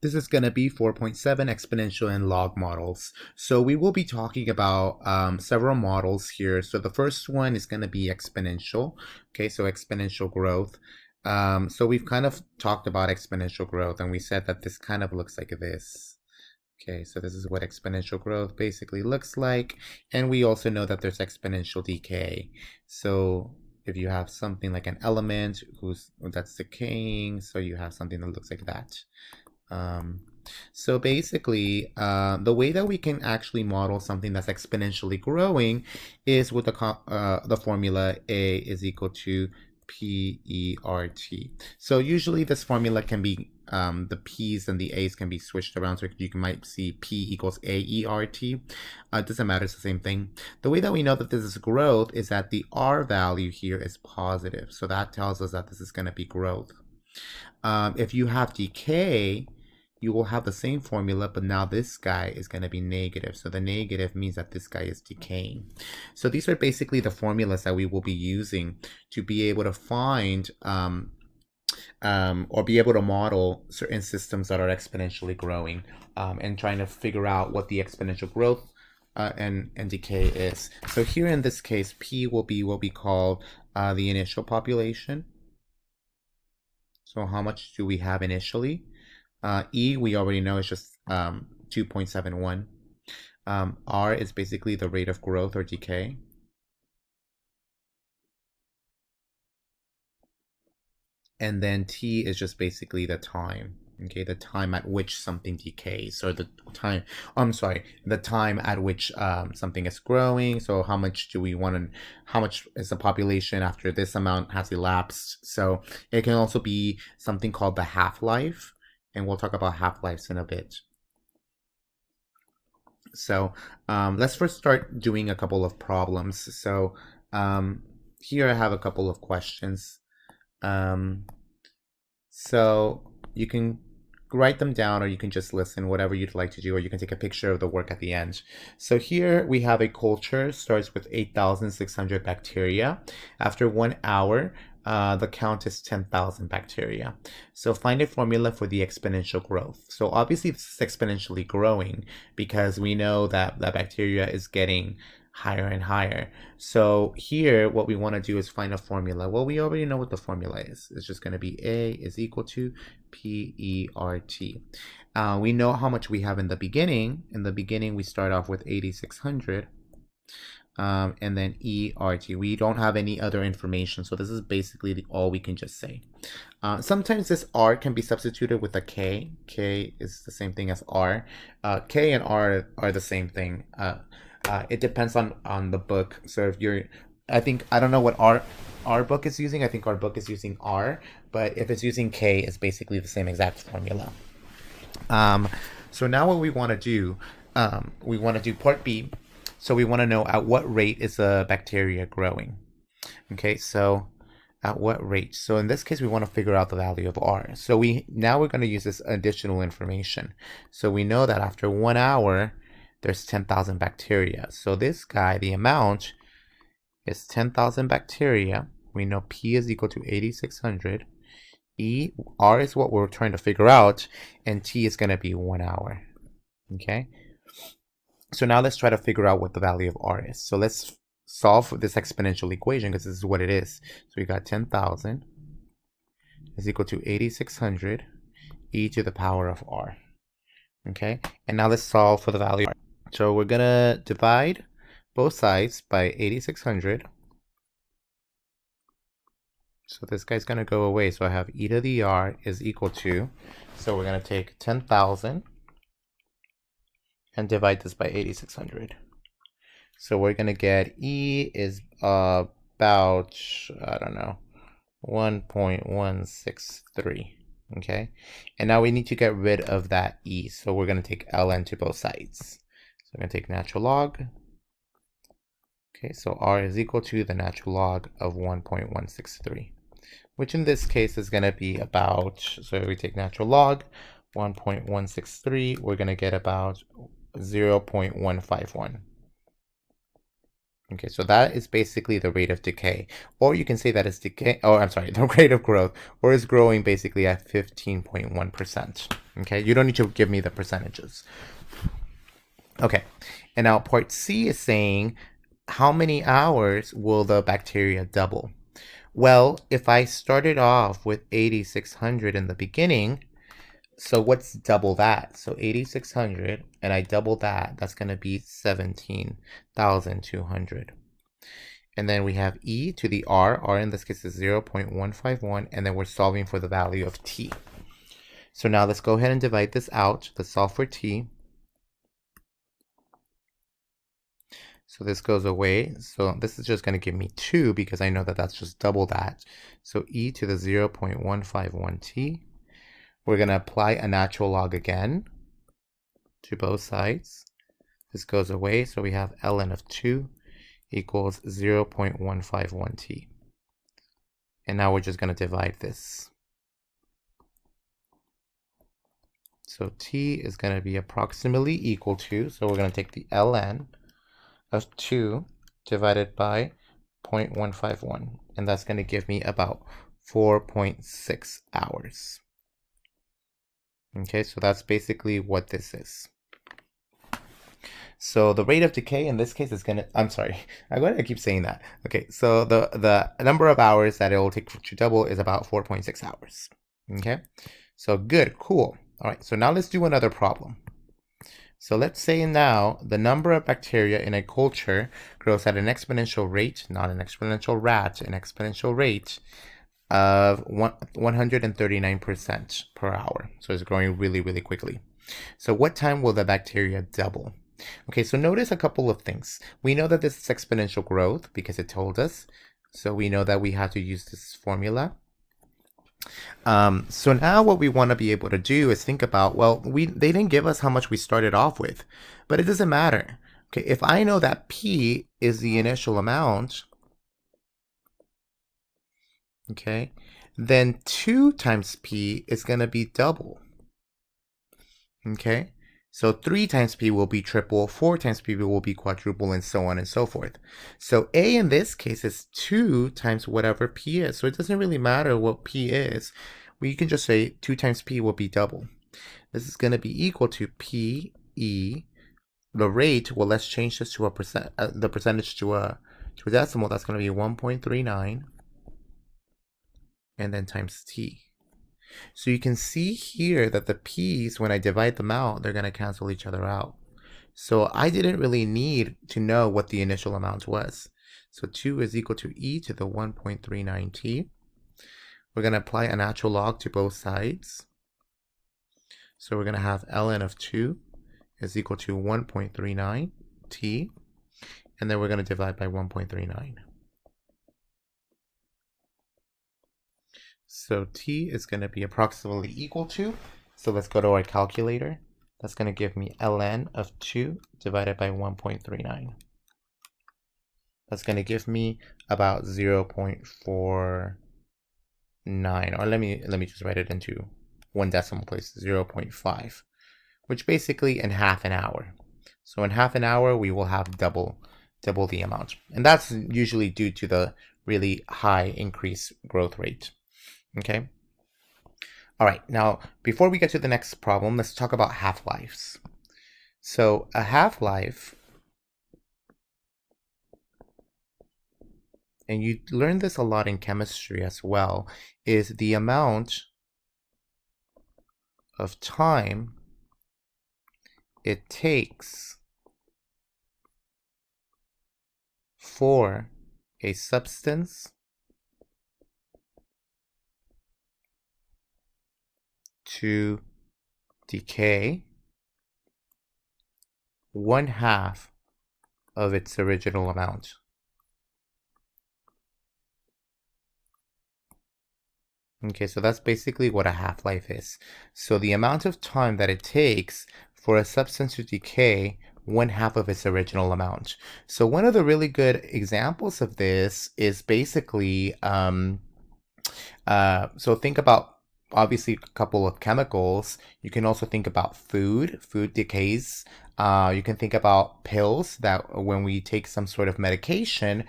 This is going to be 4.7 exponential and log models. So we will be talking about several models here. So the first one is going to be exponential. Okay, so exponential growth. So we've kind of talked about exponential growth, and we said that this kind of looks like this. Okay, so this is what exponential growth basically looks like. And we also know that there's exponential decay. So if you have something like an element that's decaying, so you have something that looks like that. So basically, the way that we can actually model something that's exponentially growing is with the formula A is equal to PERT. So usually this formula can be, the P's and the A's can be switched around, so you might see P equals AERT. It doesn't matter, it's the same thing. The way that we know that this is growth is that the R value here is positive. So that tells us that this is going to be growth. If you have decay, you will have the same formula, but now this guy is going to be negative. So the negative means that this guy is decaying. So these are basically the formulas that we will be using to be able to find or be able to model certain systems that are exponentially growing, and trying to figure out what the exponential growth and decay is. So here in this case, P will be what we call the initial population. So how much do we have initially? E, we already know, is just 2.71. R is basically the rate of growth or decay. And then T is just basically the time. Okay, the time at which something decays, or the time, the time at which something is growing. So how much do we want to, how much is the population after this amount has elapsed? So it can also be something called the half-life, and we'll talk about half-lives in a bit. So let's first start doing a couple of problems. So here I have a couple of questions. So you can write them down, or you can just listen, whatever you'd like to do, or you can take a picture of the work at the end. So here we have a culture, starts with 8,600 bacteria. After 1 hour, the count is 10,000 bacteria. So find a formula for the exponential growth. So obviously this is exponentially growing because we know that the bacteria is getting higher and higher. So here what we want to do is find a formula. Well, we already know what the formula is. It's just going to be A is equal to PERT. We know how much we have in the beginning. In the beginning we start off with 8,600. And then ERT. We don't have any other information, so this is basically all we can just say. Sometimes this R can be substituted with a K. K is the same thing as R. K and R are the same thing. It depends on the book. So if you're, I don't know what our book is using. I think our book is using R, but if it's using K, it's basically the same exact formula. So now what we want to do, we want to do part B. So we want to know at what rate is the bacteria growing. Okay, so at what rate? So in this case, we want to figure out the value of R. So now we're going to use this additional information. So we know that after 1 hour, there's 10,000 bacteria. So this guy, the amount is 10,000 bacteria. We know P is equal to 8,600. R is what we're trying to figure out, and T is going to be 1 hour. Okay. So now let's try to figure out what the value of R is. So let's solve this exponential equation, because this is what it is. So we got 10,000 is equal to 8,600 e to the power of R. Okay, and now let's solve for the value of R. So we're going to divide both sides by 8,600. So this guy's going to go away. So I have e to the R is equal to, so we're going to take 10,000 and divide this by 8,600. So we're going to get E is about, I don't know, 1.163. Okay. And now we need to get rid of that E. So we're going to take ln to both sides. So we're going to take natural log. Okay. So R is equal to the natural log of 1.163, which in this case is going to be about, so we take natural log 1.163, we're going to get about 0.151. Okay, so that is basically the rate of decay, or you can say that it's decay, oh, I'm sorry, the rate of growth, or is growing basically at 15.1%. Okay, you don't need to give me the percentages. Okay, and now part C is saying how many hours will the bacteria double? Well, if I started off with 8,600 in the beginning, so what's double that? So 8,600 and I double that, that's going to be 17,200. And then we have e to the r in this case is 0.151, and then we're solving for the value of t. So now let's go ahead and divide this out. Let's solve for t. So this goes away. So this is just going to give me 2 because I know that that's just double that. So e to the 0.151t. We're going to apply a natural log again to both sides. This goes away. So we have ln of 2 equals 0.151t. And now we're just going to divide this. So t is going to be approximately equal to, so we're going to take the ln of 2 divided by 0.151, and that's going to give me about 4.6 hours. Okay, so that's basically what this is. So the rate of decay in this case is going to, I'm sorry, I keep saying that. Okay, so the number of hours that it will take to double is about 4.6 hours. Okay, so good, cool. All right, so now let's do another problem. So let's say now the number of bacteria in a culture grows at an exponential rate, not an exponential rat, an exponential rate of 139% per hour. So it's growing really, really quickly. So what time will the bacteria double? Okay, so notice a couple of things. We know that this is exponential growth because it told us. So we know that we have to use this formula. So now what we want to be able to do is think about, well, they didn't give us how much we started off with, but it doesn't matter. Okay, if I know that P is the initial amount, okay, then 2 times P is going to be double. Okay, so 3 times P will be triple, 4 times P will be quadruple, and so on and so forth. So A in this case is 2 times whatever P is. So it doesn't really matter what P is. We can just say 2 times P will be double. This is going to be equal to P E. The rate, well, let's change this to a percent, the percentage to a decimal. That's going to be 1.39, and then times T. So you can see here that the p's, when I divide them out, they're going to cancel each other out. So I didn't really need to know what the initial amount was. So 2 is equal to e to the 1.39t. We're going to apply a natural log to both sides. So we're going to have ln of 2 is equal to 1.39t. And then we're going to divide by 1.39. So t is going to be approximately equal to, so let's go to our calculator. That's going to give me ln of 2 divided by 1.39. That's going to give me about 0.49, or let me just write it into one decimal place, 0.5, which basically in half an hour. So in half an hour, we will have double the amount. And that's usually due to the really high increase growth rate. Okay. All right. Now, before we get to the next problem, let's talk about half-lives. So a half-life, and you learn this a lot in chemistry as well, is the amount of time it takes for a substance to decay 1/2 of its original amount. Okay, so that's basically what a half-life is. So the amount of time that it takes for a substance to decay 1/2 of its original amount. So one of the really good examples of this is basically, so think about obviously a couple of chemicals. You can also think about food. Food decays. You can think about pills that when we take some sort of medication,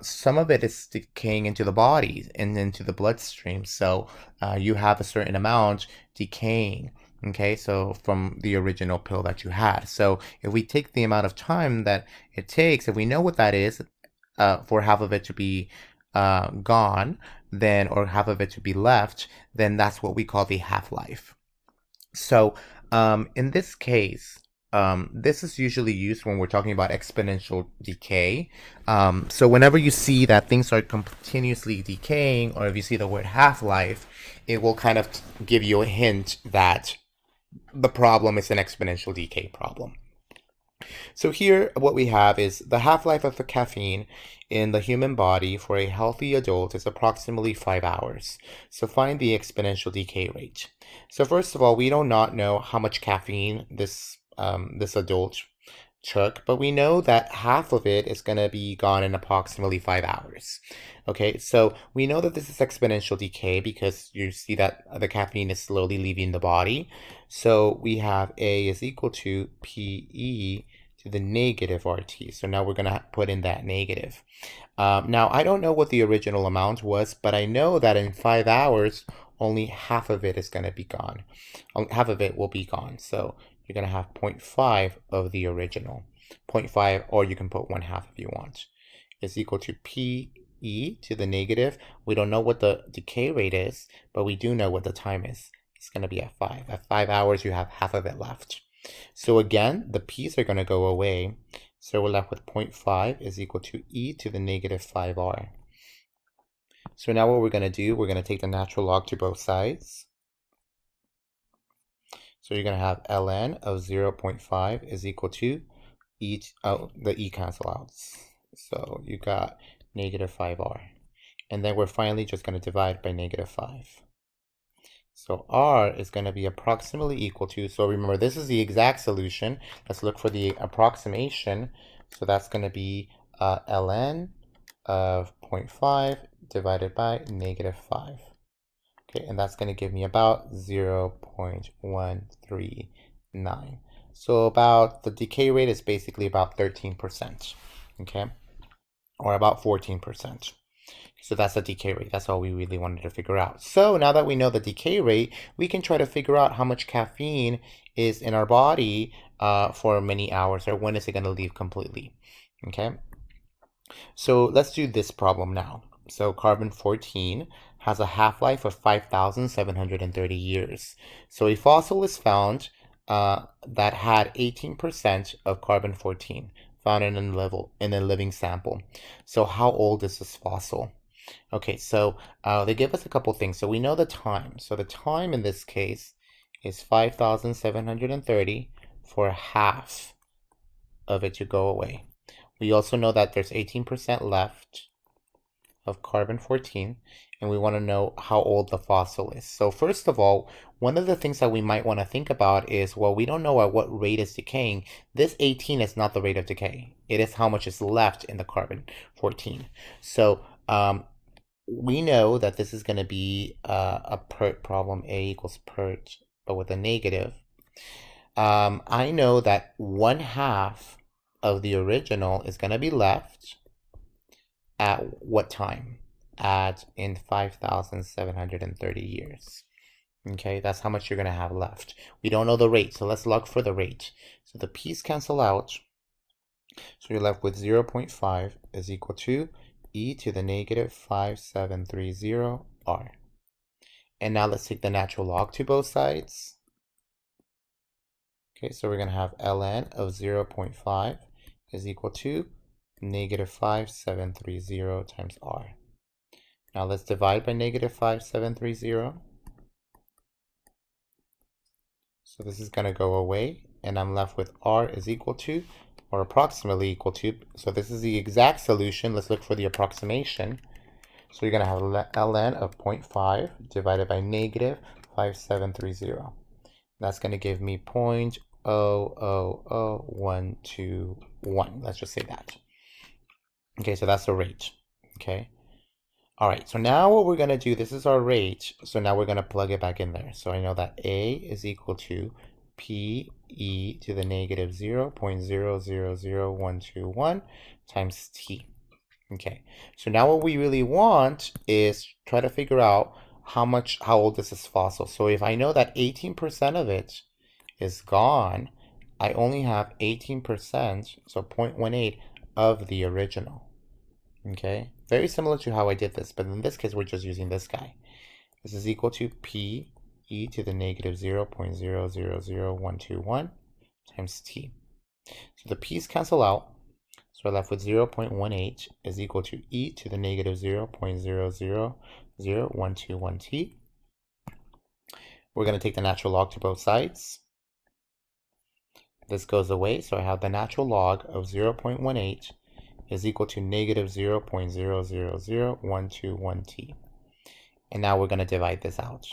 some of it is decaying into the body and into the bloodstream. So you have a certain amount decaying. Okay, so from the original pill that you had. So if we take the amount of time that it takes, if we know what that is, for half of it to be gone, then, or half of it to be left, then that's what we call the half-life. So in this case, this is usually used when we're talking about exponential decay. So whenever you see that things are continuously decaying, or if you see the word half-life, it will kind of give you a hint that the problem is an exponential decay problem. So here what we have is the half-life of the caffeine in the human body for a healthy adult is approximately 5 hours. So find the exponential decay rate. So first of all, we do not know how much caffeine this adult took, but we know that half of it is going to be gone in approximately 5 hours. Okay, so we know that this is exponential decay because you see that the caffeine is slowly leaving the body. So we have A is equal to PE to the negative RT. So now we're going to put in that negative. Now, I don't know what the original amount was, but I know that in 5 hours, only half of it is going to be gone. Half of it will be gone. So you're going to have 0.5 of the original. 0.5, or you can put 1/2 if you want, is equal to PE to the negative. We don't know what the decay rate is, but we do know what the time is. It's going to be at 5. At 5 hours, you have half of it left. So again, the p's are going to go away. So we're left with 0.5 is equal to e to the negative 5r. So now what we're going to do, we're going to take the natural log to both sides. So you're going to have ln of 0.5 is equal to e, the e cancel outs. So you got negative 5r. And then we're finally just going to divide by negative 5. So r is going to be approximately equal to, so remember this is the exact solution. Let's look for the approximation. So that's going to be ln of 0.5 divided by negative 5. Okay, and that's going to give me about 0.139. So about the decay rate is basically about 13%, okay, or about 14%. So that's the decay rate. That's all we really wanted to figure out. So now that we know the decay rate, we can try to figure out how much caffeine is in our body for many hours, or when is it going to leave completely, okay? So let's do this problem now. So carbon-14 has a half-life of 5,730 years. So a fossil is found that had 18% of carbon-14 found in a living sample. So how old is this fossil? Okay, so they give us a couple things. So we know the time. So the time in this case is 5,730 for half of it to go away. We also know that there's 18% left of carbon-14, and we want to know how old the fossil is. So first of all, one of the things that we might want to think about is, well, we don't know at what rate it's decaying. This 18 is not the rate of decay. It is how much is left in the carbon-14. So we know that this is going to be a PERT problem, A equals PERT, but with a negative. I know that 1/2 of the original is going to be left at what time? In 5,730 years. Okay, that's how much you're going to have left. We don't know the rate, so let's log for the rate. So the p's cancel out. So you're left with 0.5 is equal to e to the negative 5730 r. And now let's take the natural log to both sides. Okay, so we're going to have ln of 0.5 is equal to negative 5730 times r. Now let's divide by negative 5730. So this is going to go away, and I'm left with r is equal to, or approximately equal to, so this is the exact solution. Let's look for the approximation. So you're going to have ln of 0.5 divided by negative 5730. That's going to give me 0.000121. Let's just say that. Okay, so that's the rate. Okay. All right, so now what we're going to do, this is our rate. So now we're going to plug it back in there. So I know that A is equal to PE to the negative 0.000121 times T. Okay, so now what we really want is try to figure out how old is this fossil. So if I know that 18% of it is gone, I only have 18%, so 0.18 of the original. Okay, very similar to how I did this, but in this case, we're just using this guy. This is equal to P e to the negative 0.000121 times T. So the P's cancel out. So we're left with 0.18 is equal to e to the negative 0.000121 T. We're going to take the natural log to both sides. This goes away, so I have the natural log of 0.18 is equal to negative 0.000121 T. And now we're going to divide this out.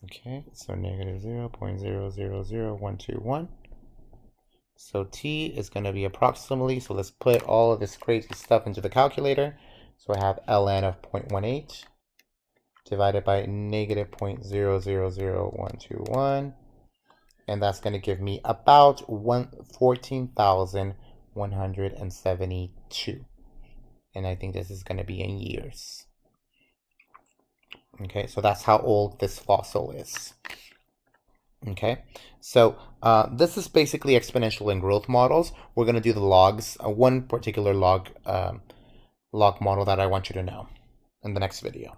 Okay, so negative 0.000121. So T is going to be approximately, so let's put all of this crazy stuff into the calculator. So I have ln of 0.18 divided by negative 0.000121. And that's going to give me about 14,172. And I think this is going to be in years. Okay, so that's how old this fossil is. Okay, so this is basically exponential and growth models. We're going to do the logs, one particular log model that I want you to know in the next video.